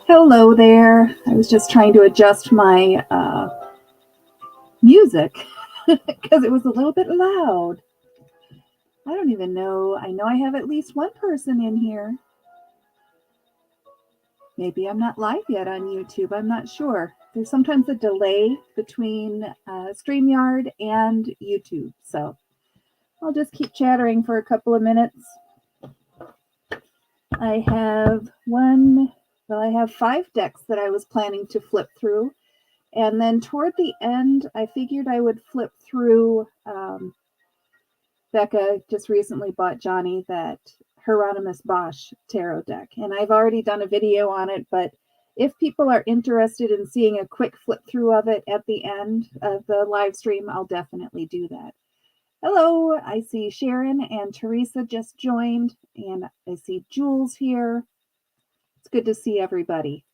Hello there. I was just trying to adjust my music because it was a little bit loud. I don't even know. I know I have at least one person in here. Maybe I'm not live yet on YouTube. I'm not sure. There's sometimes a delay between StreamYard and YouTube. So I'll just keep chattering for a couple of minutes. I have I have 5 decks that I was planning to flip through. And then toward the end, I figured I would flip through. Becca just recently bought Johnny that Hieronymus Bosch tarot deck, and I've already done a video on it, but if people are interested in seeing a quick flip through of it at the end of the live stream, I'll definitely do that. Hello, I see Sharon and Teresa just joined, and I see Jules here. It's good to see everybody.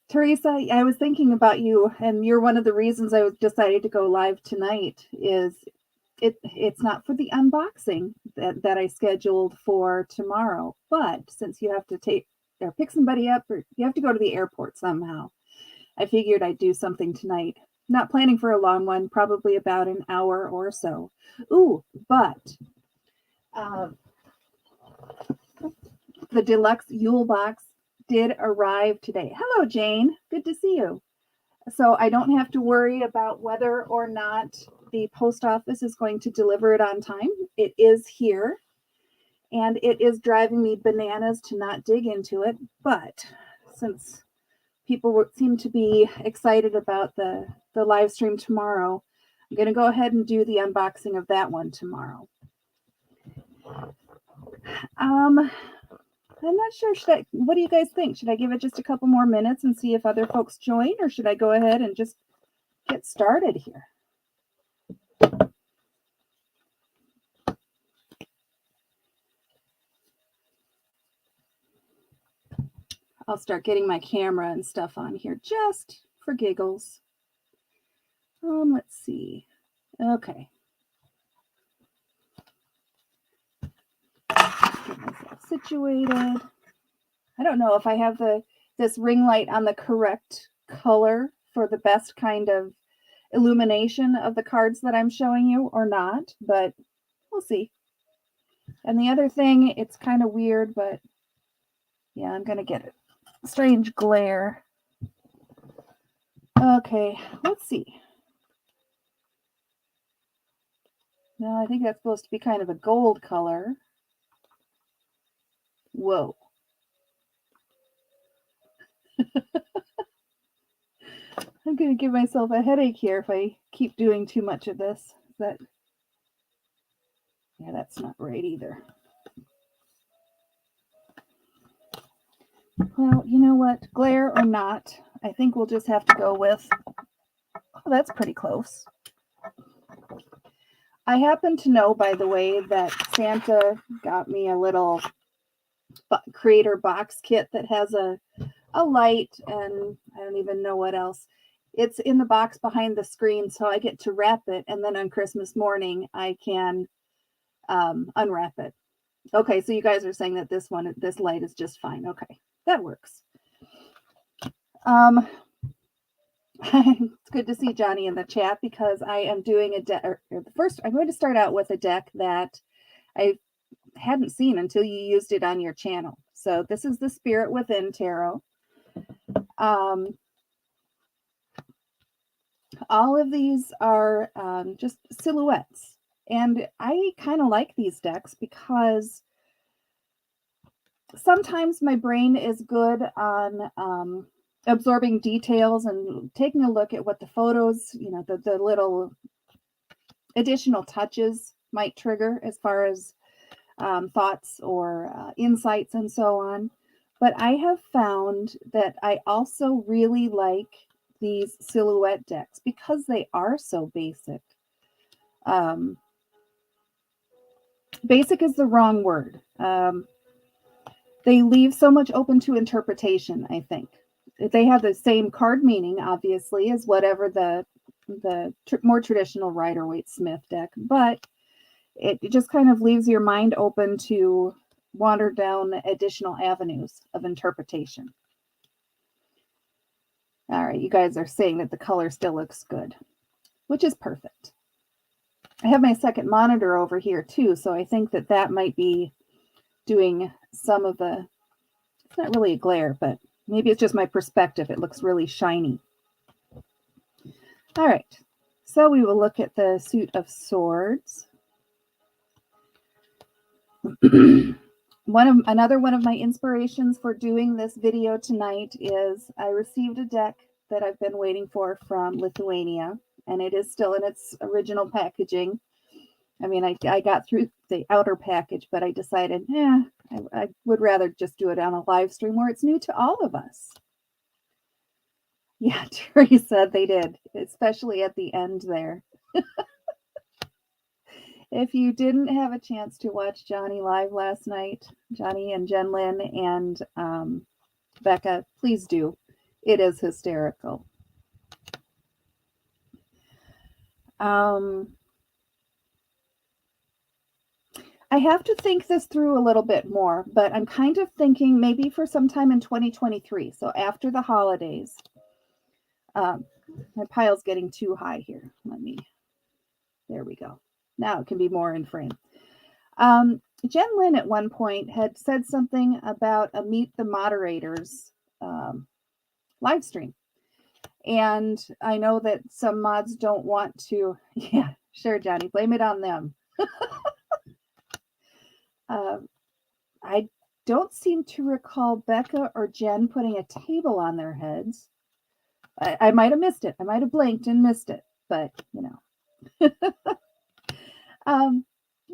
Teresa, I was thinking about you, and you're one of the reasons I decided to go live tonight. It's not for the unboxing that I scheduled for tomorrow, but since you have to pick somebody up, or you have to go to the airport somehow, I figured I'd do something tonight. Not planning for a long one, probably about an hour or so. Ooh, but the deluxe Yule box did arrive today. Hello, Jane. Good to see you. So I don't have to worry about whether or not the post office is going to deliver it on time. It is here, and it is driving me bananas to not dig into it. But since people seem to be excited about the live stream tomorrow, I'm going to go ahead and do the unboxing of that one tomorrow. I'm not sure. What do you guys think? Should I give it just a couple more minutes and see if other folks join, or should I go ahead and just get started here? I'll start getting my camera and stuff on here just for giggles. Let's see. Okay. Get myself situated. I don't know if I have this ring light on the correct color for the best kind of illumination of the cards that I'm showing you or not, but we'll see. And the other thing, it's kind of weird, but yeah, I'm going to get a strange glare. Okay, let's see. No, I think that's supposed to be kind of a gold color. Whoa. I'm going to give myself a headache here if I keep doing too much of this. Yeah, that's not right either. Well, you know what? Glare or not, I think we'll just have to go with, oh, that's pretty close. I happen to know, by the way, that Santa got me a little creator box kit that has a light, and I don't even know what else. It's in the box behind the screen, so I get to wrap it, and then on Christmas morning, I can unwrap it. Okay, so you guys are saying that this light is just fine. Okay, that works. It's good to see Johnny in the chat because I am doing a deck. First, I'm going to start out with a deck that I hadn't seen until you used it on your channel. So this is the Spirit Within Tarot. All of these are just silhouettes. And I kind of like these decks because sometimes my brain is good on absorbing details and taking a look at what the photos, the little additional touches might trigger as far as thoughts or insights and so on. But I have found that I also really like these silhouette decks because they are so basic. Basic is the wrong word. They leave so much open to interpretation, I think. They have the same card meaning, obviously, as whatever the more traditional Rider-Waite-Smith deck, but it just kind of leaves your mind open to wander down additional avenues of interpretation. All right, you guys are saying that the color still looks good, which is perfect. I have my second monitor over here too, so I think that that might be doing some of the, it's not really a glare, but maybe it's just my perspective. It looks really shiny. All right, so we will look at the suit of swords. Another one of my inspirations for doing this video tonight is I received a deck that I've been waiting for from Lithuania, and it is still in its original packaging. I mean, I got through the outer package, but I decided, I would rather just do it on a live stream where it's new to all of us. Yeah, Terry said they did, especially at the end there. If you didn't have a chance to watch Johnny live last night, Johnny and Jen Lynn and Becca, please do. It is hysterical. I have to think this through a little bit more, but I'm kind of thinking maybe for sometime in 2023. So after the holidays. My pile's getting too high here. There we go. Now it can be more in frame. Jen Lynn at one point had said something about a Meet the Moderators live stream. And I know that some mods don't want to. Yeah, sure, Johnny, blame it on them. I don't seem to recall Becca or Jen putting a table on their heads. I might have missed it. I might have blinked and missed it, but you know.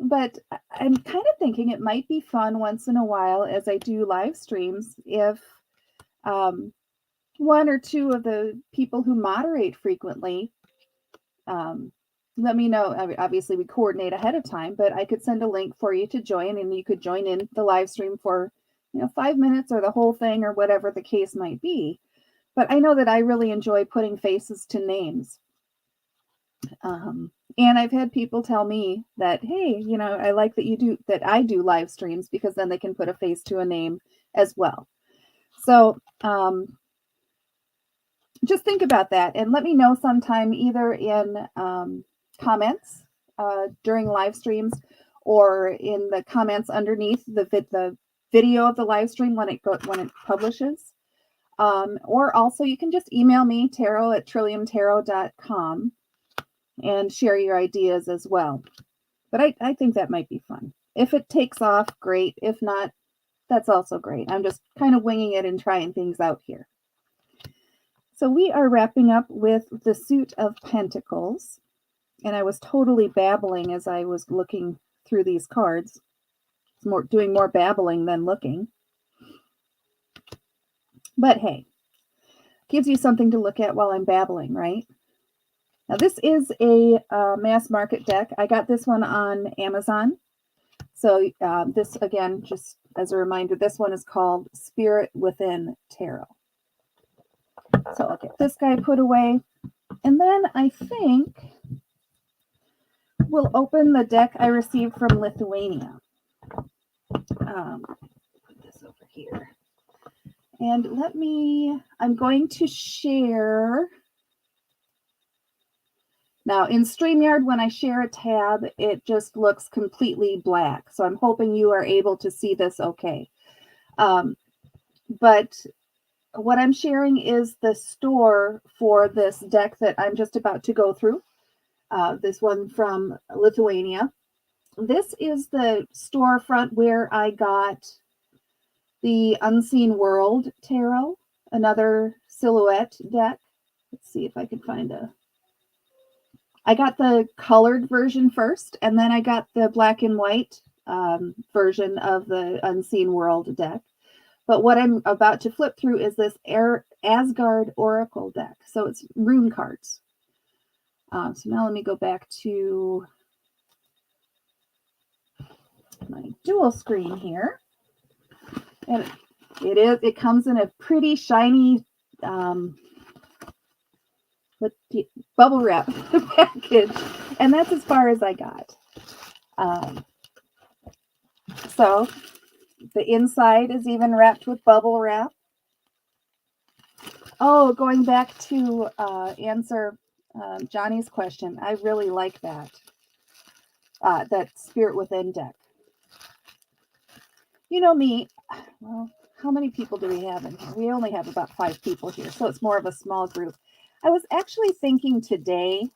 But I'm kind of thinking it might be fun once in a while as I do live streams if one or two of the people who moderate frequently let me know. Obviously, we coordinate ahead of time, but I could send a link for you to join, and you could join in the live stream for 5 minutes or the whole thing or whatever the case might be. But I know that I really enjoy putting faces to names. And I've had people tell me that, hey, I like that I do live streams because then they can put a face to a name as well. So just think about that and let me know sometime either in comments during live streams or in the comments underneath the video of the live stream when it publishes. Or also you can just email me, tarot@trilliumtarot.com, and share your ideas as well. But I think that might be fun. If it takes off, great. If not, that's also great. I'm just kind of winging it and trying things out here. So we are wrapping up with the Suit of Pentacles. And I was totally babbling as I was looking through these cards. Doing more babbling than looking. But hey, gives you something to look at while I'm babbling, right? Now this is a mass market deck. I got this one on Amazon. So this, again, just as a reminder, this one is called Spirit Within Tarot. So I'll get this guy put away. And then I think we'll open the deck I received from Lithuania. Put this over here. And I'm going to share. Now in StreamYard, when I share a tab, it just looks completely black. So I'm hoping you are able to see this okay. But what I'm sharing is the store for this deck that I'm just about to go through. This one from Lithuania. This is the storefront where I got the Unseen World Tarot, another silhouette deck. Let's see if I can find I got the colored version first, and then I got the black and white version of the Unseen World deck. But what I'm about to flip through is this Asgard Oracle deck. So it's rune cards. So now let me go back to my dual screen here. And it comes in a pretty shiny bubble wrap package. And that's as far as I got. So The inside is even wrapped with bubble wrap. Oh, going back to answer Johnny's question, I really like that. That Spirit Within deck. You know me, well, how many people do we have in here? We only have about 5 people here, so it's more of a small group. I was actually thinking today,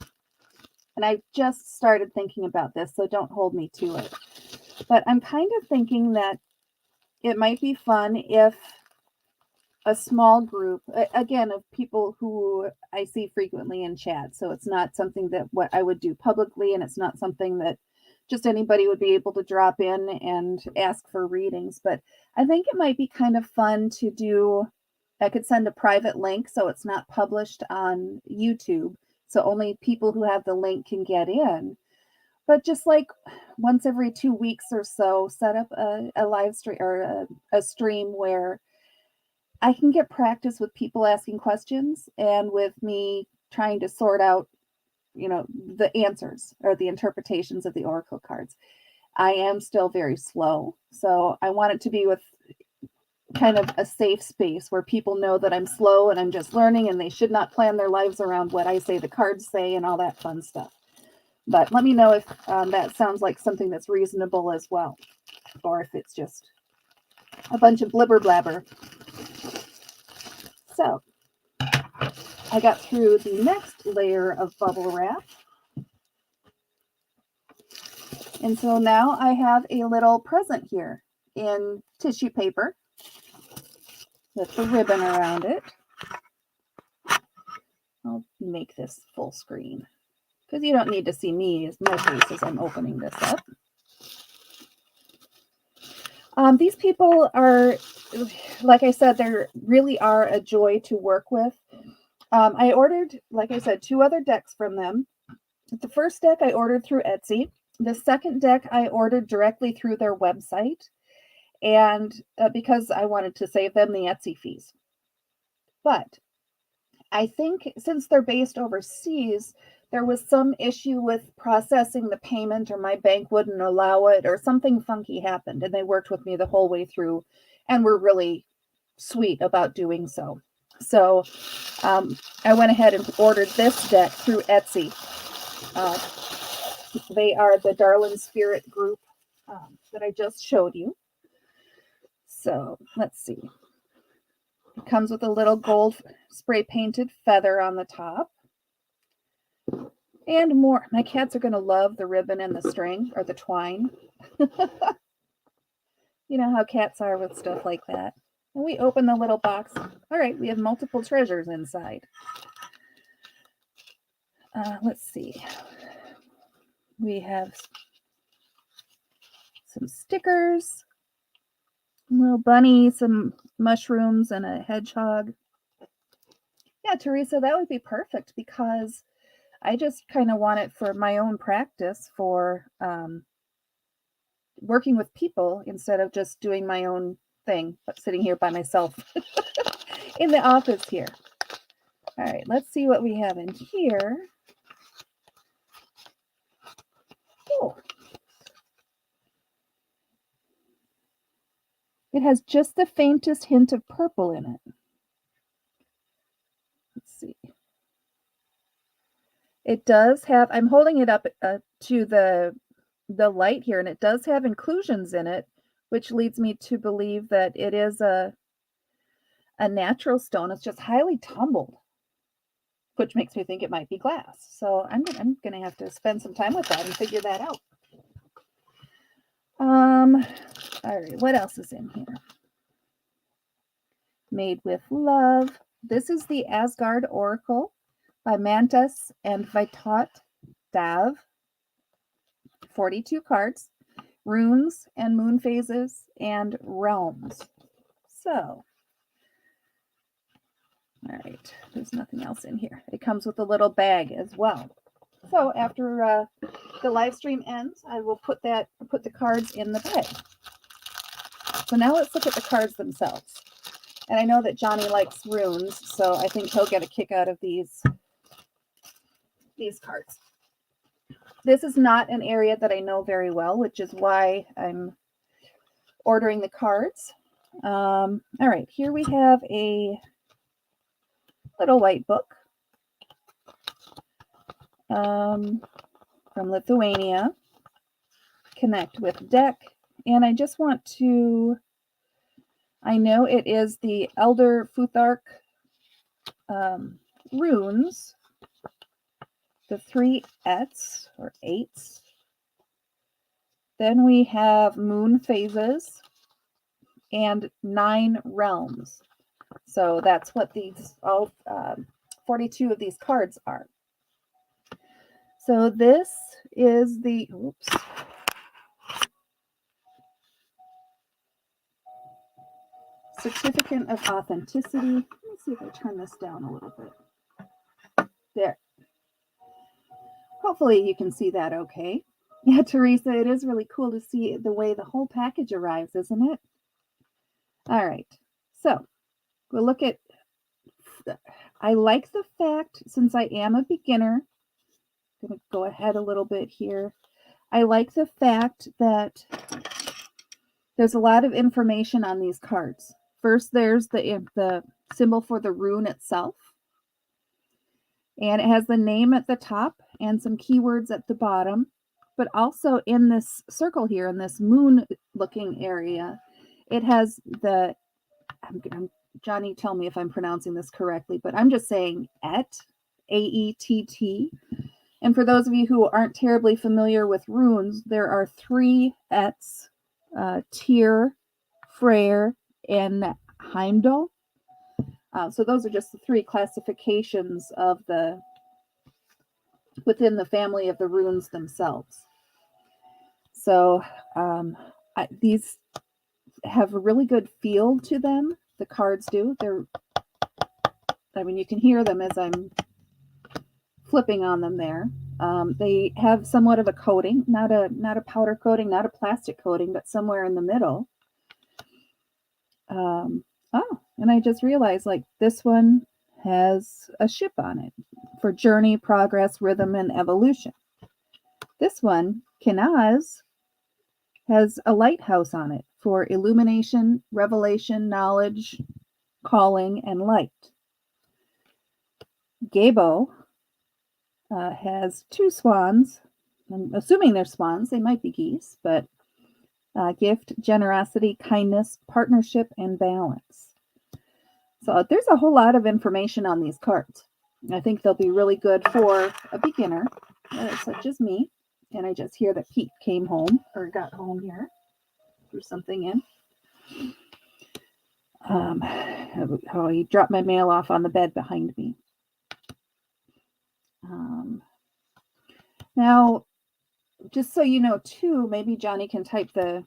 and I just started thinking about this, so don't hold me to it. But I'm kind of thinking that it might be fun if a small group, again, of people who I see frequently in chat. So it's not something that what I would do publicly, and it's not something that just anybody would be able to drop in and ask for readings. But I think it might be kind of fun to do. I could send a private link so it's not published on YouTube. So only people who have the link can get in. But just like once every 2 weeks or so, set up a live stream or a stream where I can get practice with people asking questions and with me trying to sort out, the answers or the interpretations of the oracle cards. I am still very slow, so I want it to be with kind of a safe space where people know that I'm slow and I'm just learning, and they should not plan their lives around what I say the cards say and all that fun stuff. But let me know if that sounds like something that's reasonable as well, or if it's just a bunch of blibber blabber. So I got through the next layer of bubble wrap. And so now I have a little present here in tissue paper with the ribbon around it. I'll make this full screen because you don't need to see me as my face as I'm opening this up. These people are, like I said, they really are a joy to work with. I ordered, like I said, 2 other decks from them. The first deck I ordered through Etsy. The second deck I ordered directly through their website, and because I wanted to save them the Etsy fees. But I think since they're based overseas, there was some issue with processing the payment, or my bank wouldn't allow it, or something funky happened, and they worked with me the whole way through and were really sweet about doing so. So I went ahead and ordered this deck through Etsy. They are the Darlin Spirit group that I just showed you. So let's see. It comes with a little gold spray painted feather on the top. And more. My cats are going to love the ribbon and the string, or the twine. You know how cats are with stuff like that. And we open the little box. All right, we have multiple treasures inside. Let's see. We have some stickers, a little bunny, some mushrooms, and a hedgehog. Yeah, Teresa, that would be perfect because I just kind of want it for my own practice for working with people instead of just doing my own thing, but sitting here by myself in the office here. All right, let's see what we have in here. Oh. It has just the faintest hint of purple in it. Let's see. It does have, I'm holding it up to the light here, and it does have inclusions in it, which leads me to believe that it is a natural stone. It's just highly tumbled, which makes me think it might be glass. So I'm going to have to spend some time with that and figure that out. All right, what else is in here? Made with Love. This is the Asgard Oracle by Mantas and Vitot Dav. 42 cards, runes and moon phases and realms. So, all right, there's nothing else in here. It comes with a little bag as well. So after the live stream ends, I will put the cards in the bag. So now let's look at the cards themselves. And I know that Johnny likes runes, so I think he'll get a kick out of these cards. This is not an area that I know very well, which is why I'm ordering the cards. All right, here we have a little white book from Lithuania. Connect with deck. And I just want to, I know it is the Elder Futhark runes, the 3 Ets or 8s. Then we have moon phases and 9 realms. So that's what these, all 42 of these cards are. So this is the, oops. Certificate of authenticity. Let me see if I turn this down a little bit. There. Hopefully you can see that okay. Yeah, Teresa, it is really cool to see the way the whole package arrives, isn't it? All right. So we'll look at, I like the fact, since I am a beginner, I'm going to go ahead a little bit here. I like the fact that there's a lot of information on these cards. First, there's the symbol for the rune itself. And it has the name at the top and some keywords at the bottom. But also in this circle here, in this moon-looking area, it has the, Johnny, tell me if I'm pronouncing this correctly, but I'm just saying Et, A-E-T-T. And for those of you who aren't terribly familiar with runes, there are 3 Ets, Tyr, Freyr, and Heimdall. So those are just the 3 classifications of the within the family of the runes themselves. So these have a really good feel to them. The cards do. I mean, you can hear them as I'm flipping on them there. They have somewhat of a coating, not a powder coating, not a plastic coating, but somewhere in the middle. Oh, and I just realized, like, this one has a ship on it for journey, progress, rhythm, and evolution. This one, Kenaz, has a lighthouse on it for illumination, revelation, knowledge, calling, and light. Gabo has 2 swans. I'm assuming they're swans. They might be geese, but gift, generosity, kindness, partnership, and balance. So there's a whole lot of information on these cards. I think they'll be really good for a beginner, such as me. And I just hear that Pete came home, or got home here. Threw something in. Oh, he dropped my mail off on the bed behind me. Now, just so you know, too, maybe Johnny can type the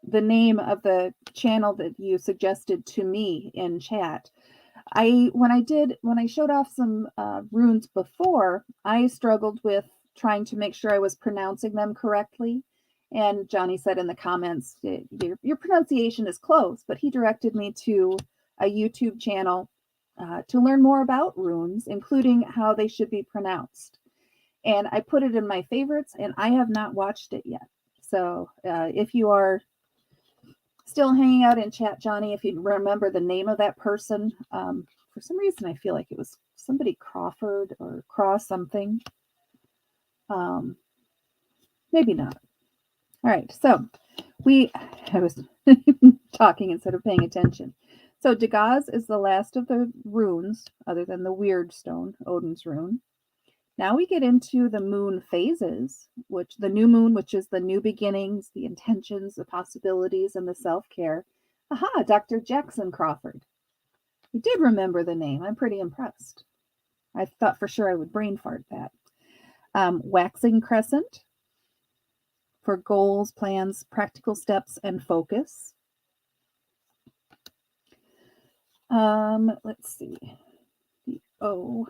name of the channel that you suggested to me in chat. When I showed off some runes before, I struggled with trying to make sure I was pronouncing them correctly. And Johnny said in the comments, your pronunciation is close, but he directed me to a YouTube channel to learn more about runes, including how they should be pronounced. And I put it in my favorites, and I have not watched it yet. So if you are still hanging out in chat, Johnny, if you remember the name of that person, for some reason I feel like it was somebody Crawford or Cross something. Maybe not. All right, so I was talking instead of paying attention. So Dagaz is the last of the runes, other than the weird stone, Odin's rune. Now we get into the moon phases, which the new moon, which is the new beginnings, the intentions, the possibilities, and the self-care. Aha, Dr. Jackson Crawford. You did remember the name. I'm pretty impressed. I thought for sure I would brain fart that. Waxing crescent for goals, plans, practical steps, and focus. Let's see. The O.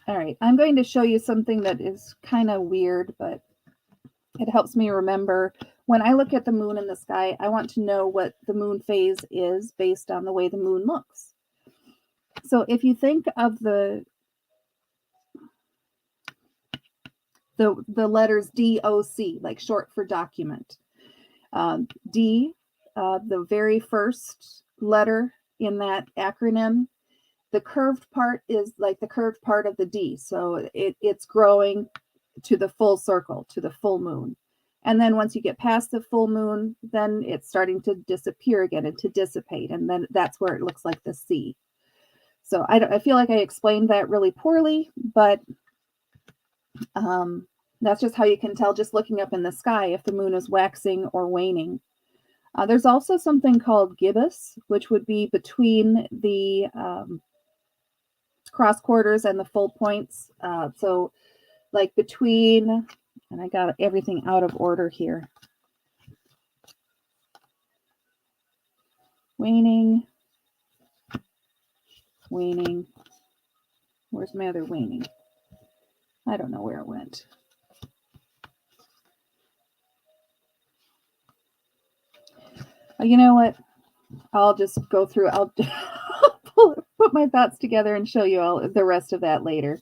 All right, I'm going to show you something that is kind of weird, but it helps me remember. When I look at the moon in the sky, I want to know what the moon phase is based on the way the moon looks. So if you think of the the letters DOC, like short for document. D, the very first letter in that acronym, the curved part is like the curved part of the D. So it's growing to the full circle, to the full moon. And then once you get past the full moon, then it's starting to disappear again and to dissipate. And then that's where it looks like the C. So I feel like I explained that really poorly, but that's just how you can tell just looking up in the sky if the moon is waxing or waning. There's also something called gibbous, which would be between the cross quarters and the full points. So like between, and I got everything out of order here. Waning. Where's my other waning? I don't know where it went. You know what? I'll just go through. I'll put my thoughts together and show you all the rest of that later.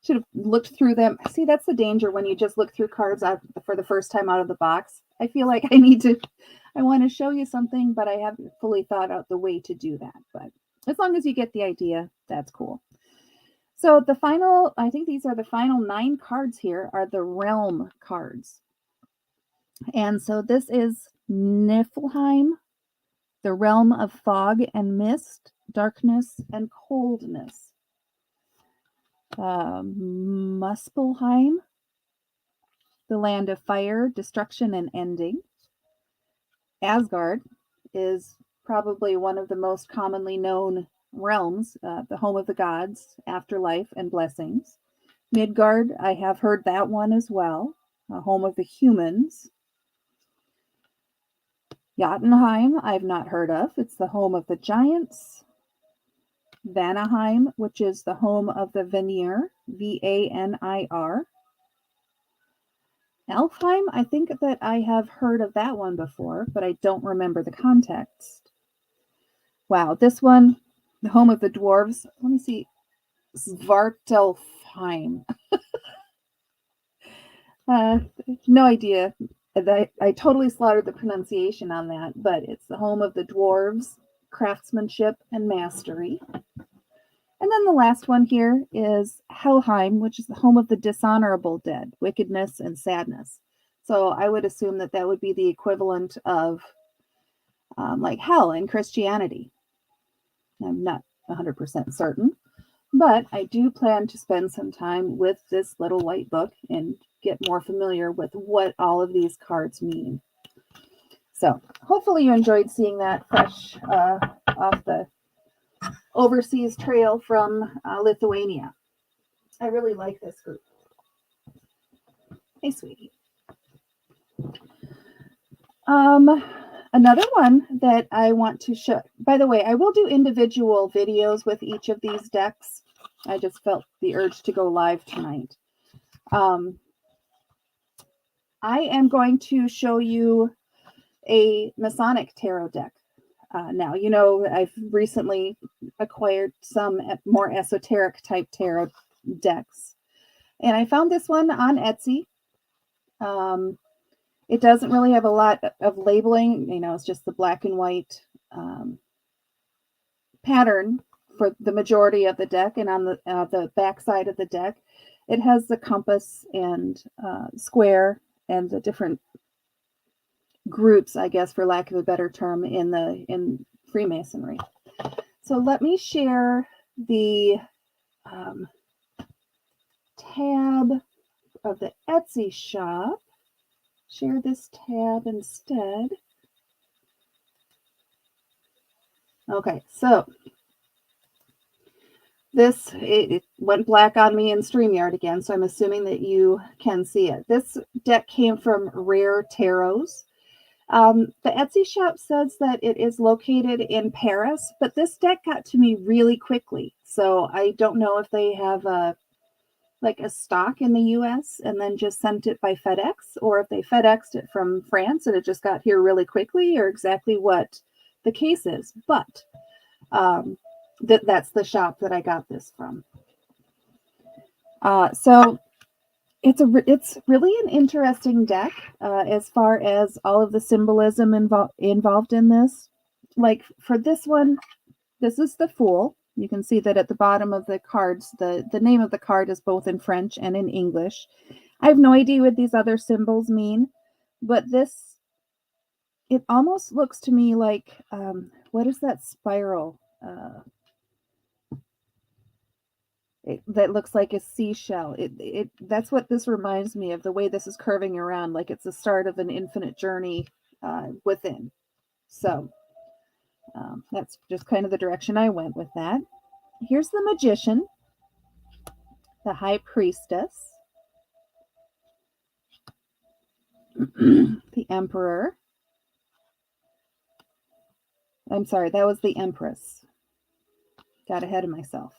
Should have looked through them. See, that's the danger when you just look through cards out for the first time out of the box. I feel like I want to show you something, but I haven't fully thought out the way to do that. But as long as you get the idea, that's cool. So the final, I think these are the final 9 cards here, are the realm cards. And so this is Niflheim, the realm of fog and mist, darkness and coldness. Muspelheim, the land of fire, destruction, and ending. Asgard is probably one of the most commonly known realms, the home of the gods, afterlife, and blessings. Midgard, I have heard that one as well, home of the humans. Jotunheim, I've not heard of. It's the home of the giants. Vanaheim, which is the home of the Vanir, Vanir. Elfheim, I think that I have heard of that one before, but I don't remember the context. Wow, this one, the home of the dwarves. Let me see. Svartalfheim. No idea. I totally slaughtered the pronunciation on that, but it's the home of the dwarves, craftsmanship, and mastery. And then the last one here is Helheim, which is the home of the dishonorable dead, wickedness, and sadness. So I would assume that that would be the equivalent of like hell in Christianity. I'm not 100% certain, but I do plan to spend some time with this little white book and get more familiar with what all of these cards mean. So hopefully you enjoyed seeing that fresh off the overseas trail from Lithuania. I really like this group. Hey, sweetie. Another one that I want to show, by the way, I will do individual videos with each of these decks. I just felt the urge to go live tonight. I am going to show you a Masonic tarot deck. Now, you know, I've recently acquired some more esoteric type tarot decks. And I found this one on Etsy. It doesn't really have a lot of labeling. You know, it's just the black and white pattern for the majority of the deck. And on the back side of the deck, it has the compass and square and the different groups, I guess, for lack of a better term, in Freemasonry. So let me share the tab of the Etsy shop. Share this tab instead. Okay, so this, it went black on me in StreamYard again, so I'm assuming that you can see it. This deck came from Rare Tarots. The Etsy shop says that it is located in Paris, but this deck got to me really quickly. So I don't know if they have a stock in the US and then just sent it by FedEx, or if they FedExed it from France and it just got here really quickly, or exactly what the case is. But that's the shop that I got this from. So it's really an interesting deck as far as all of the symbolism involved in this. Like for this one, this is the Fool. You can see that at the bottom of the cards, the name of the card is both in French and in English. I have no idea what these other symbols mean, but this, it almost looks to me like, what is that spiral? That looks like a seashell. That's what this reminds me of, the way this is curving around, like it's the start of an infinite journey within. So that's just kind of the direction I went with that. Here's the Magician, the High Priestess, the Emperor. I'm sorry, that was the Empress. Got ahead of myself.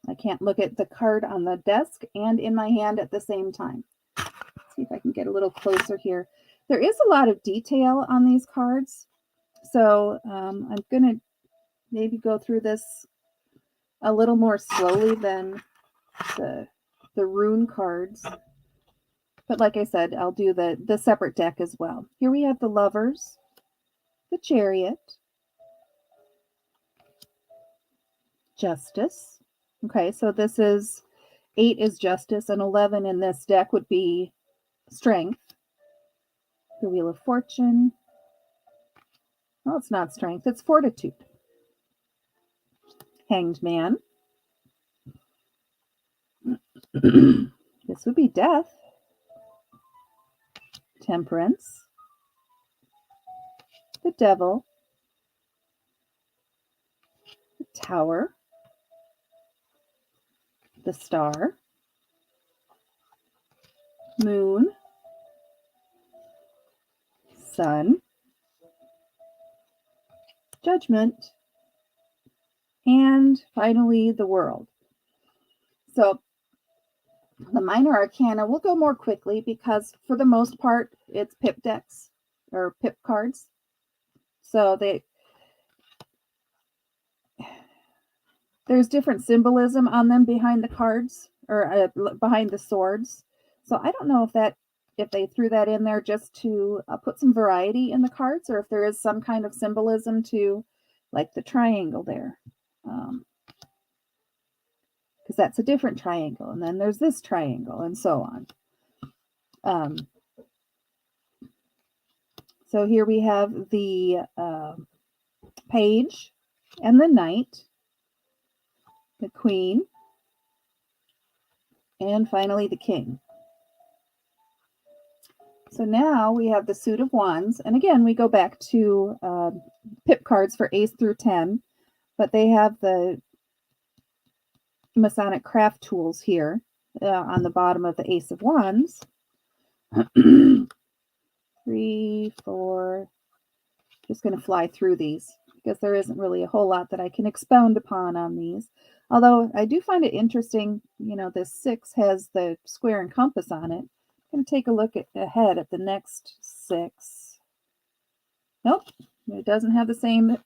I can't look at the card on the desk and in my hand at the same time. Let's see if I can get a little closer here. There is a lot of detail on these cards, so I'm going to maybe go through this a little more slowly than the rune cards. But like I said, I'll do the separate deck as well. Here we have the Lovers, the Chariot, Justice. Okay, so this is 8 is Justice, and 11 in this deck would be Strength. The Wheel of Fortune. Well, it's not Strength, it's Fortitude. Hanged Man. This would be Death. Temperance. The Devil. The Tower. The Star. Moon. Sun. Judgment. And finally, the World. So the minor arcana will go more quickly because for the most part, it's pip decks or pip cards. So there's different symbolism on them behind the cards or behind the swords. So I don't know if they threw that in there just to put some variety in the cards, or if there is some kind of symbolism to, like the triangle there. Because that's a different triangle, and then there's this triangle, and so on. So here we have the Page and the Knight, the Queen, and finally the King. So now we have the Suit of Wands, and again we go back to pip cards for Ace through 10, but they have the Masonic craft tools here on the bottom of the Ace of Wands. 3, 4. Just going to fly through these because there isn't really a whole lot that I can expound upon on these. Although I do find it interesting, this 6 has the square and compass on it. I'm going to take a look ahead at the next 6. Nope, it doesn't have the same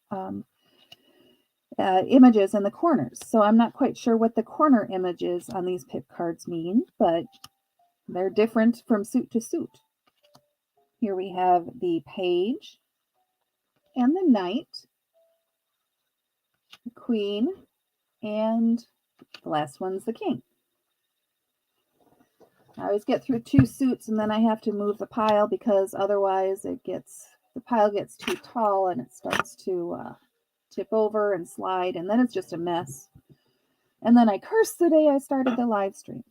images in the corners. So I'm not quite sure what the corner images on these pip cards mean, but they're different from suit to suit. Here we have the Page and the Knight, the Queen, and the last one's the King. I always get through 2 suits and then I have to move the pile because otherwise the pile gets too tall and it starts to tip over and slide, and then it's just a mess. And then I curse the day I started the live stream.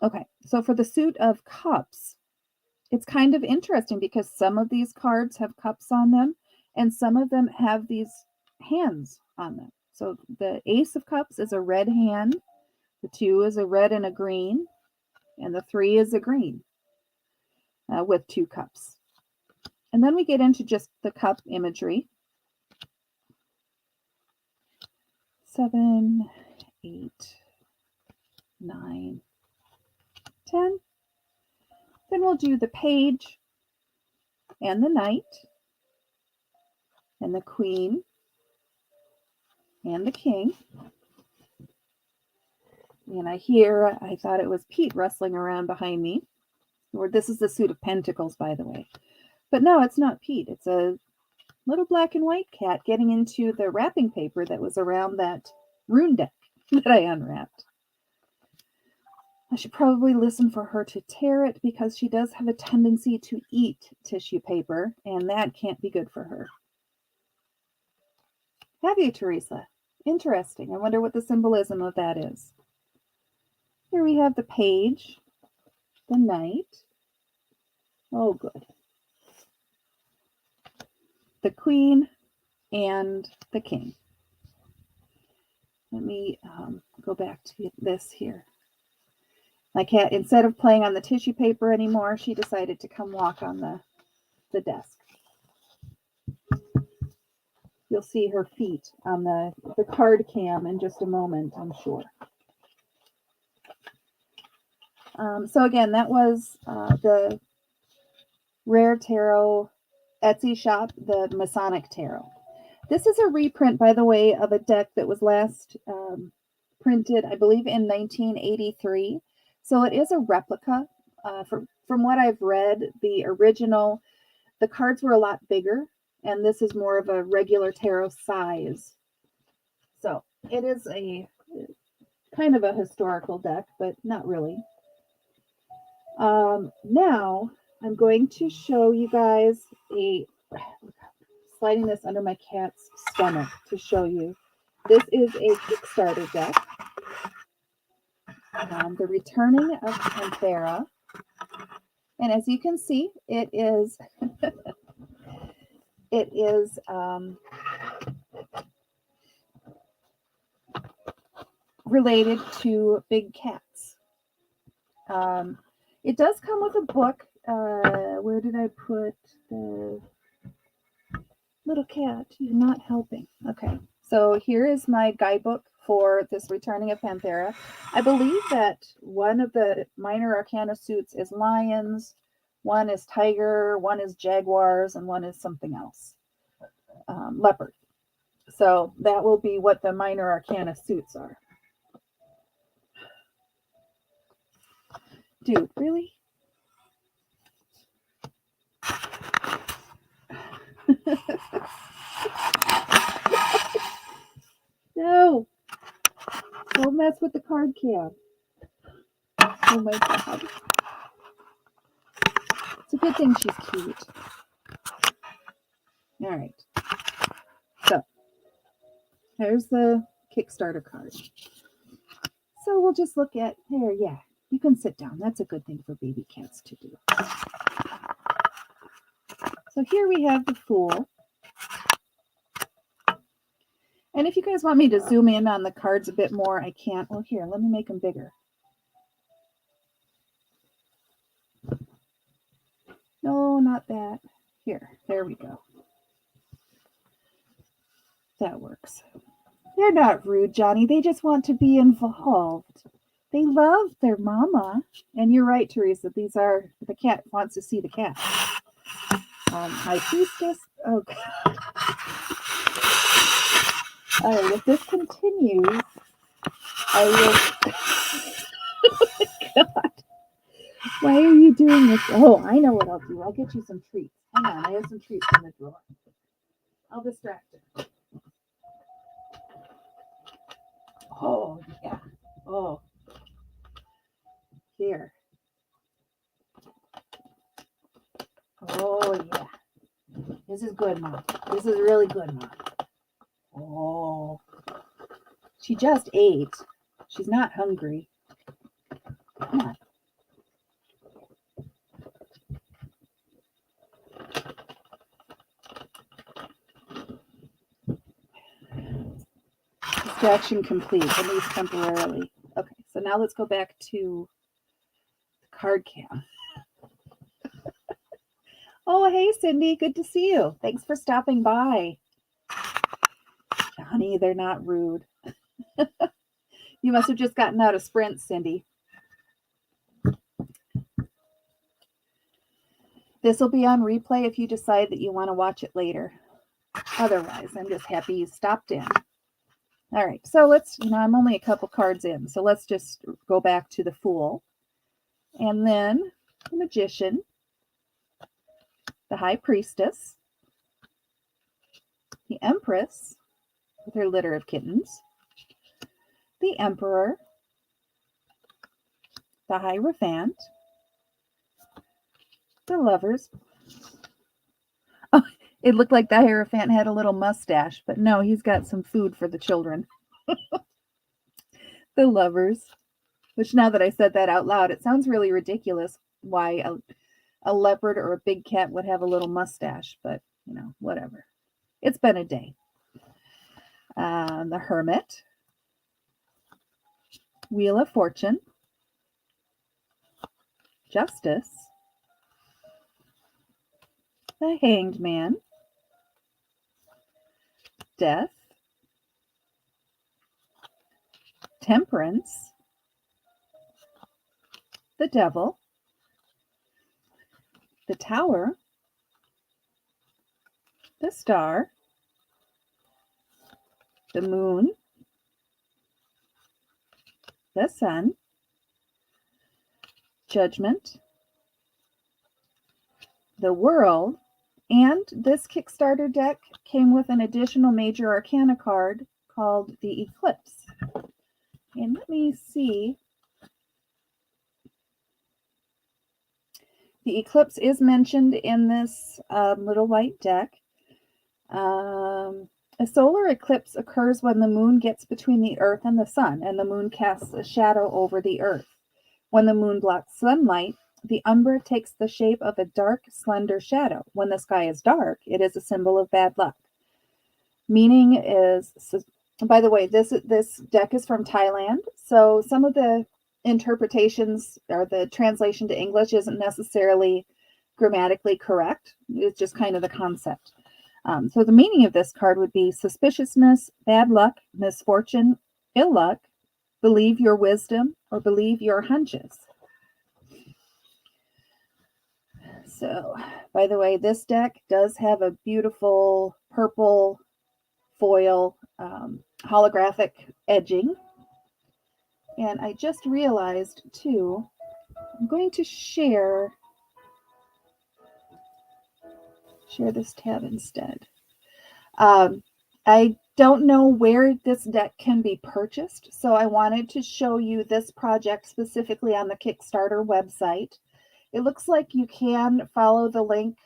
Okay, so for the Suit of Cups, it's kind of interesting because some of these cards have cups on them and some of them have these hands on them. So the Ace of Cups is a red hand, the 2 is a red and a green, and the 3 is a green with 2 cups. And then we get into just the cup imagery. 7, 8, 9, 10. Then we'll do the Page and the Knight and the Queen and the King. And I thought it was Pete rustling around behind me. Or this is the suit of pentacles, by the way. But no, it's not Pete. It's a little black and white cat getting into the wrapping paper that was around that rune deck that I unwrapped. I should probably listen for her to tear it because she does have a tendency to eat tissue paper, and that can't be good for her. Have you, Teresa? Interesting. I wonder what the symbolism of that is. Here we have the page, the knight. Oh, good. The queen and the king. Let me go back to this here. My cat, instead of playing on the tissue paper anymore, she decided to come walk on the desk. You'll see her feet on the card cam in just a moment, I'm sure. So again, that was the Rare Tarot Etsy shop, the Masonic Tarot. This is a reprint, by the way, of a deck that was last printed, I believe, in 1983. So it is a replica. From what I've read, the original, the cards were a lot bigger, and this is more of a regular tarot size. So it is a kind of a historical deck, but not really. Now I'm going to show you guys sliding this under my cat's stomach to show you. This is a Kickstarter deck. The Returning of Panthera. And as you can see, it is related to big cats. It does come with a book. Where did I put the little cat? You're not helping. Okay, so here is my guidebook for this Returning of Panthera. I believe that one of the minor arcana suits is lions, one is tiger, one is jaguars, and one is something else, leopard. So that will be what the minor arcana suits are. Dude, really? No. Don't mess with the card cam. Oh my god. It's a good thing she's cute. All right. So, there's the Kickstarter card. So we'll just look at, here, yeah, you can sit down. That's a good thing for baby cats to do. So here we have the Fool. And if you guys want me to zoom in on the cards a bit more, I can. Well, here, let me make them bigger. No, not that. Here, there we go. That works. They're not rude, Johnny. They just want to be involved. They love their mama. And you're right, Teresa. These are, the cat wants to see the cat. High Priestess. Oh, God. All right, if this continues, I will. Oh, my God. Why are you doing this? Oh, I know what I'll do. I'll get you some treats. Hang on, I have some treats in the drawer. I'll distract her. Oh, yeah. Oh. Here. Oh, yeah. This is good, Mom. This is really good, Mom. Oh. She just ate. She's not hungry. Come on. Distraction complete, at least temporarily. Okay, so now let's go back to the card cam. Oh, hey, Cindy. Good to see you. Thanks for stopping by. Johnny, they're not rude. You must have just gotten out of Sprint, Cindy. This will be on replay if you decide that you want to watch it later. Otherwise, I'm just happy you stopped in. All right, so let's, I'm only a couple cards in, so let's just go back to the Fool. And then the Magician, the High Priestess, the Empress with her litter of kittens, the Emperor, the Hierophant, the Lovers. Oh, it looked like the Hierophant had a little mustache, but no, he's got some food for the children. The Lovers, which now that I said that out loud, it sounds really ridiculous why a leopard or a big cat would have a little mustache, but whatever. It's been a day. The Hermit, Wheel of Fortune, Justice, the Hanged Man, Death, Temperance, the Devil, the Tower, the Star, the Moon, the Sun, Judgment, the World, and this Kickstarter deck came with an additional Major Arcana card called the Eclipse. And let me see. The Eclipse is mentioned in this little white deck. A solar eclipse occurs when the moon gets between the Earth and the sun, and the moon casts a shadow over the Earth. When the moon blocks sunlight, the umbra takes the shape of a dark, slender shadow. When the sky is dark, it is a symbol of bad luck. Meaning is, by the way, this deck is from Thailand, so some of the interpretations or the translation to English isn't necessarily grammatically correct. It's just kind of the concept. So the meaning of this card would be suspiciousness, bad luck, misfortune, ill luck, believe your wisdom, or believe your hunches. So, by the way, this deck does have a beautiful purple foil holographic edging. And I just realized, too, I'm going to share this tab instead. I don't know where this deck can be purchased, so I wanted to show you this project specifically on the Kickstarter website. It looks like you can follow the link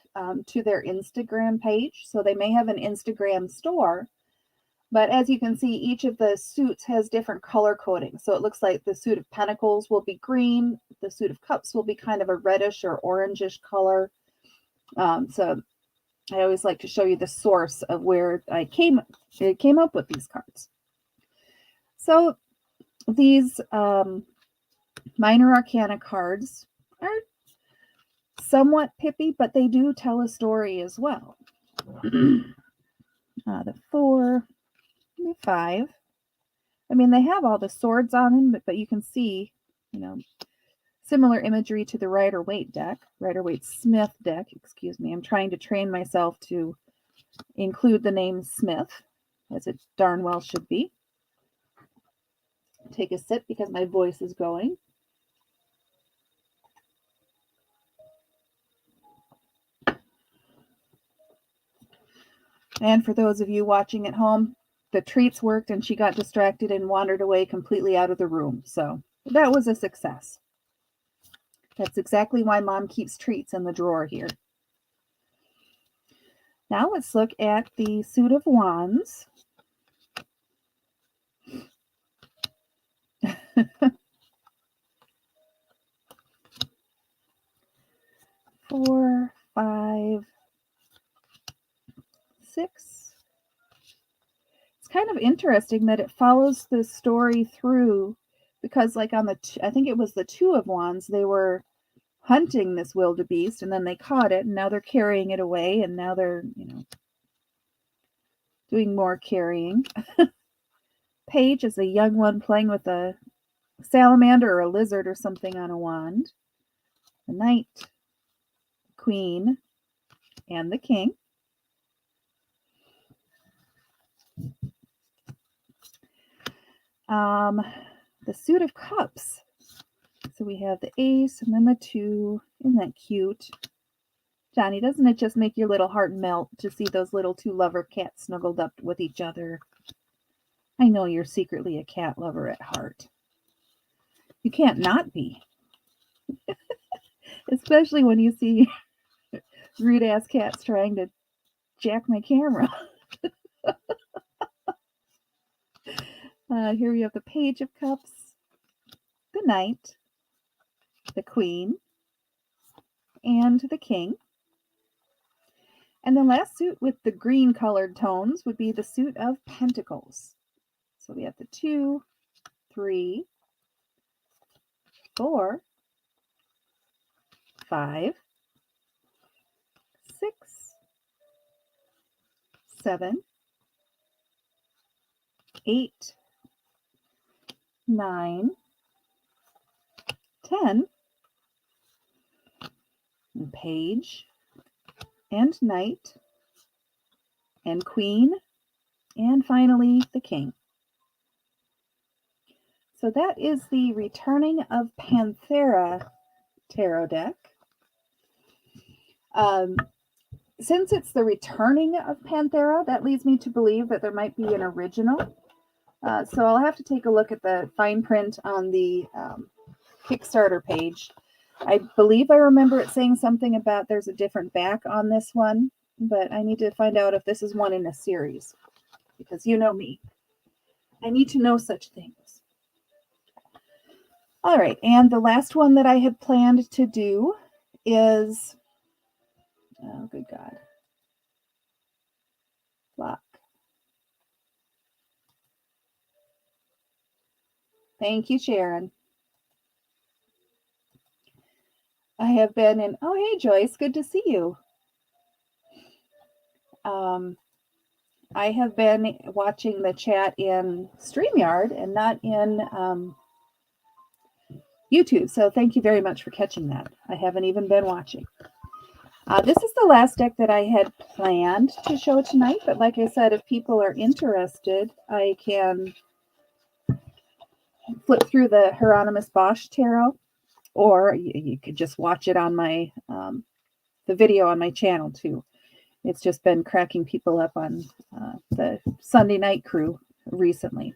to their Instagram page, so they may have an Instagram store. But as you can see, each of the suits has different color coding. So it looks like the suit of Pentacles will be green. The suit of Cups will be kind of a reddish or orangish color. So I always like to show you the source of where it came up with these cards. So these minor arcana cards are somewhat pippy, but they do tell a story as well. The 4, the 5. I mean, they have all the swords on them, but you can see, similar imagery to the Rider-Waite Smith deck. Excuse me. I'm trying to train myself to include the name Smith, as it darn well should be. Take a sip because my voice is going. And for those of you watching at home, the treats worked and she got distracted and wandered away completely out of the room. So that was a success. That's exactly why Mom keeps treats in the drawer here. Now let's look at the suit of wands. Four, 5, 6. It's kind of interesting that it follows the story through, because like on I think it was the 2 of wands, they were hunting this wildebeest and then they caught it and now they're carrying it away and now they're, doing more carrying. Page is a young one playing with a salamander or a lizard or something on a wand. The Knight, Queen, and the King. The suit of cups. It's So we have the ace and then the 2. Isn't that cute? Johnny, doesn't it just make your little heart melt to see those little 2 lover cats snuggled up with each other? I know you're secretly a cat lover at heart. You can't not be. Especially when you see rude ass cats trying to jack my camera. Here we have the Page of Cups, the Knight, the Queen, and the King. And the last suit with the green colored tones would be the suit of Pentacles. So we have the 2, 3, 4, 5, 6, 7, 8, 9, 10, and Page, and Knight, and Queen, and finally the King. So that is the Returning of Panthera tarot deck. Since it's the Returning of Panthera, that leads me to believe that there might be an original. So I'll have to take a look at the fine print on the Kickstarter page. I believe I remember it saying something about there's a different back on this one, but I need to find out if this is one in a series, because you know me. I need to know such things. All right, and the last one that I had planned to do is, oh, good God, block. Thank you, Sharon. I have been in, oh, hey, Joyce, good to see you. I have been watching the chat in StreamYard and not in YouTube, so thank you very much for catching that. I haven't even been watching. This is the last deck that I had planned to show tonight, but like I said, if people are interested, I can flip through the Hieronymus Bosch Tarot, or you could just watch it on my the video on my channel too. It's just been cracking people up on the Sunday Night Crew recently.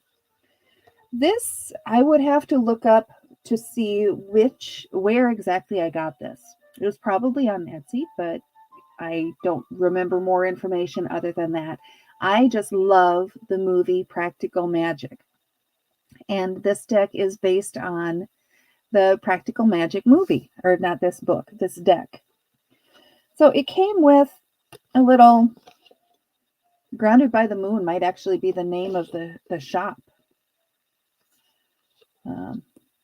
This, I would have to look up to see where exactly I got this. It was probably on Etsy, but I don't remember more information other than that. I just love the movie Practical Magic. And this deck is based on the Practical Magic movie, or not this book, this deck. So it came with a little, Grounded by the Moon might actually be the name of the shop.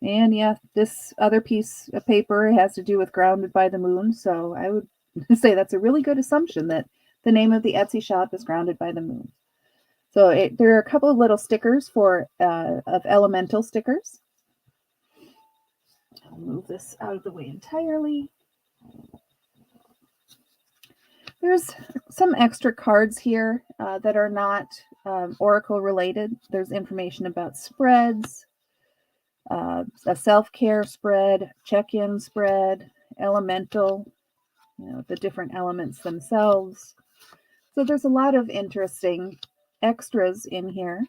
And yeah, this other piece of paper has to do with Grounded by the Moon. So I would say that's a really good assumption that the name of the Etsy shop is Grounded by the Moon. So there are a couple of little stickers of elemental stickers. I'll move this out of the way entirely. There's some extra cards here that are not Oracle related. There's information about spreads, a self-care spread, check-in spread, elemental, the different elements themselves. So there's a lot of interesting extras in here.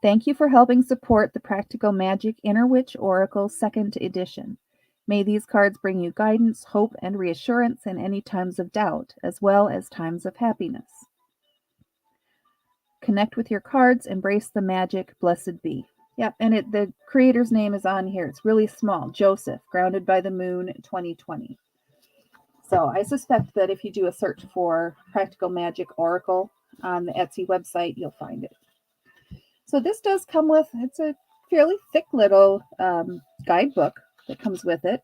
Thank you for helping support the Practical Magic Inner Witch Oracle 2nd edition. May these cards bring you guidance, hope, and reassurance in any times of doubt, as well as times of happiness. Connect with your cards, embrace the magic, blessed be. Yep, and the creator's name is on here. It's really small. Joseph, Grounded by the Moon 2020. So I suspect that if you do a search for Practical Magic Oracle on the Etsy website, you'll find it. So this does come with, it's a fairly thick little guidebook that comes with it.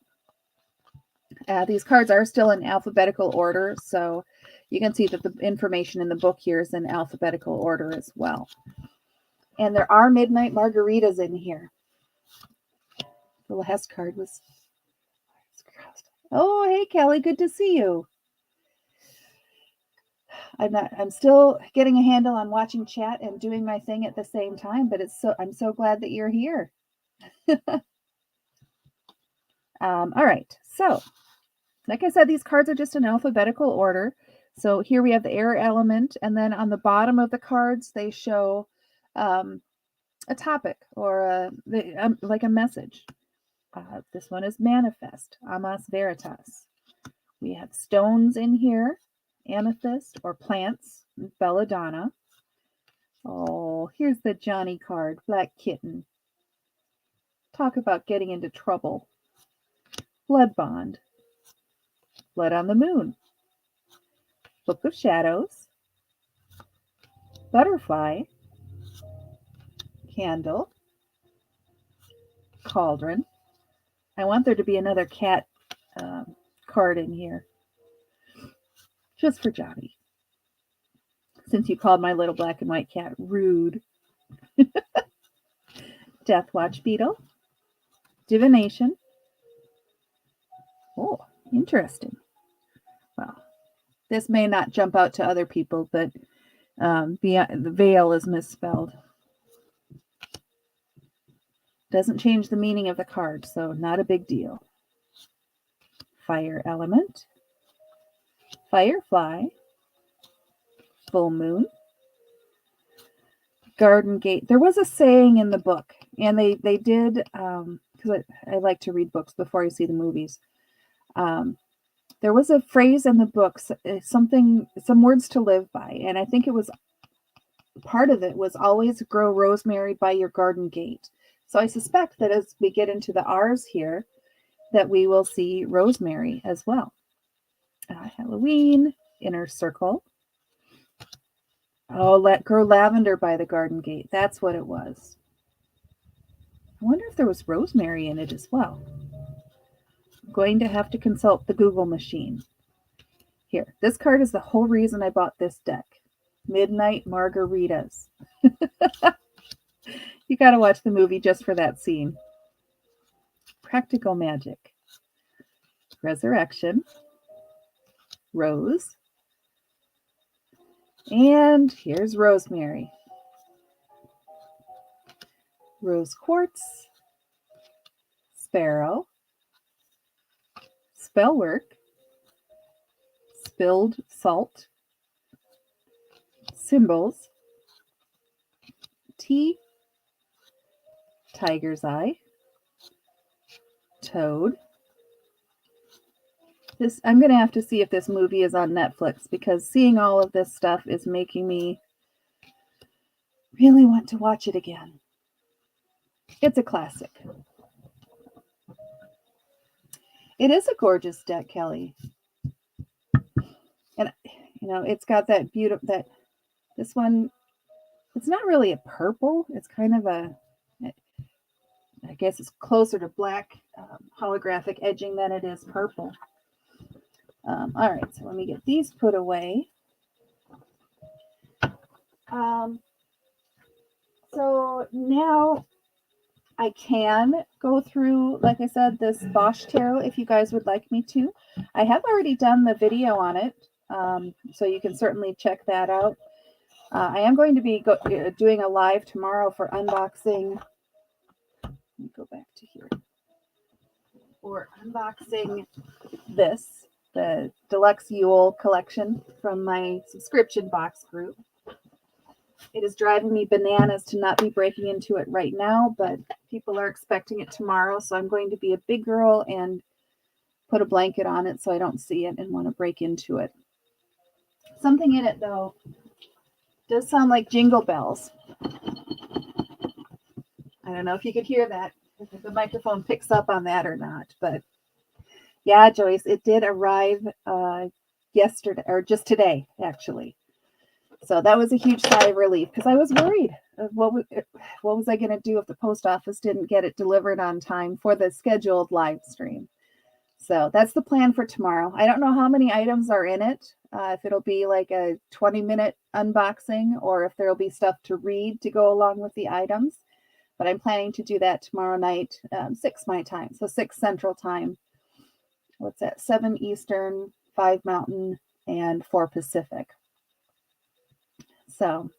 These cards are still in alphabetical order, so you can see that the information in the book here is in alphabetical order as well. And there are Midnight Margaritas in here. The last card was... Oh, hey, Kelly, good to see you. I'm still getting a handle on watching chat and doing my thing at the same time, but I'm so glad that you're here. All right. So, like I said, these cards are just in alphabetical order. So here we have the air element, and then on the bottom of the cards, they show a topic or like a message. This one is manifest, amas veritas. We have stones in here, amethyst or plants, belladonna. Oh, here's the Johnny card, black kitten. Talk about getting into trouble. Blood bond, blood on the moon, book of shadows, butterfly, candle, cauldron. I want there to be another cat card in here, just for Johnny. Since you called my little black and white cat rude. Death watch beetle, divination. Oh, interesting. Well, this may not jump out to other people, but the veil is misspelled. Doesn't change the meaning of the card, so not a big deal. Fire element, firefly, full moon, garden gate. There was a saying in the book, and they did, because I like to read books before I see the movies. There was a phrase in the book, some words to live by, and I think it was part of it was always grow rosemary by your garden gate. So I suspect that as we get into the R's here, that we will see rosemary as well. Halloween, inner circle. Oh, grow lavender by the garden gate. That's what it was. I wonder if there was rosemary in it as well. I'm going to have to consult the Google machine. Here, this card is the whole reason I bought this deck. Midnight Margaritas. You got to watch the movie just for that scene. Practical magic. Resurrection. Rose. And here's rosemary. Rose quartz. Sparrow. Spellwork. Spilled salt. Symbols. Tea. Tiger's eye. Toad. I'm going to have to see if this movie is on Netflix, because seeing all of this stuff is making me really want to watch it again. It's a classic. It is a gorgeous deck, Kelly. And, it's got that beautiful, this one, it's not really a purple. It's kind of I guess it's closer to black holographic edging than it is purple. All right, so let me get these put away. So now I can go through, like I said, this Bosch Tarot if you guys would like me to. I have already done the video on it, so you can certainly check that out. I am going to be doing a live tomorrow for unboxing. Let me go back to here. For unboxing the Deluxe Yule collection from my subscription box group. It is driving me bananas to not be breaking into it right now, but people are expecting it tomorrow, so I'm going to be a big girl and put a blanket on it so I don't see it and want to break into it. Something in it, though, does sound like jingle bells. I don't know if you could hear that, if the microphone picks up on that or not, but yeah, Joyce, it did arrive yesterday, or just today, actually. So that was a huge sigh of relief, because I was worried of what was I going to do if the post office didn't get it delivered on time for the scheduled live stream. So that's the plan for tomorrow. I don't know how many items are in it, if it'll be like a 20-minute unboxing or if there'll be stuff to read to go along with the items. But I'm planning to do that tomorrow night, 6 my time, so 6 Central Time. What's that? 7 Eastern, 5 Mountain, and 4 Pacific. So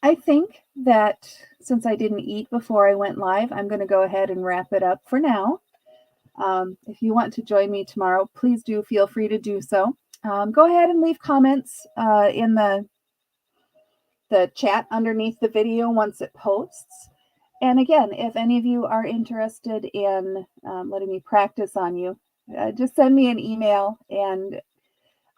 I think that since I didn't eat before I went live, I'm going to go ahead and wrap it up for now. If you want to join me tomorrow, please do feel free to do so. Go ahead and leave comments in the chat underneath the video once it posts. And again, if any of you are interested in letting me practice on you, just send me an email, and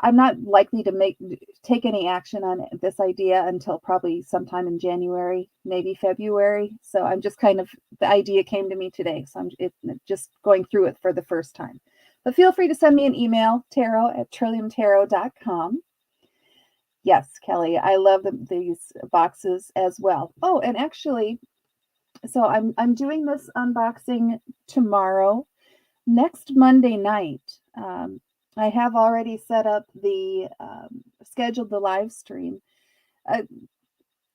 I'm not likely to take any action on this idea until probably sometime in January, maybe February. So I'm just the idea came to me today. So I'm just going through it for the first time. But feel free to send me an email, tarot@trilliumtarot.com. Yes, Kelly, I love these boxes as well. Oh, and actually, so I'm doing this unboxing tomorrow. Next Monday night, I have already set up scheduled the live stream.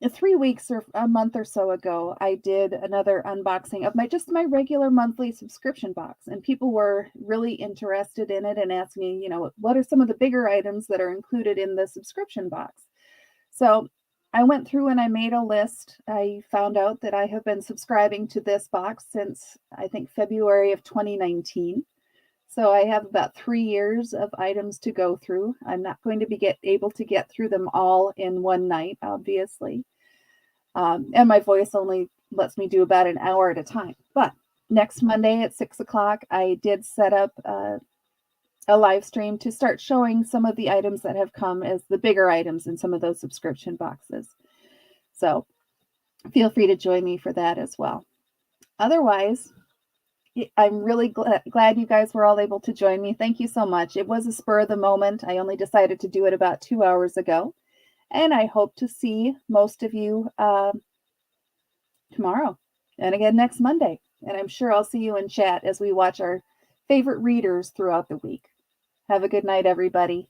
3 weeks or a month or so ago, I did another unboxing of my regular monthly subscription box, and people were really interested in it and asked me, what are some of the bigger items that are included in the subscription box? So I went through and I made a list. I found out that I have been subscribing to this box since, I think, February of 2019. So I have about 3 years of items to go through. I'm not going to be able to get through them all in one night, obviously. And my voice only lets me do about an hour at a time. But next Monday at 6 o'clock, I did set up a live stream to start showing some of the items that have come as the bigger items in some of those subscription boxes. So feel free to join me for that as well. Otherwise, I'm really glad you guys were all able to join me. Thank you so much. It was a spur of the moment. I only decided to do it about 2 hours ago. And I hope to see most of you tomorrow and again next Monday. And I'm sure I'll see you in chat as we watch our favorite readers throughout the week. Have a good night, everybody.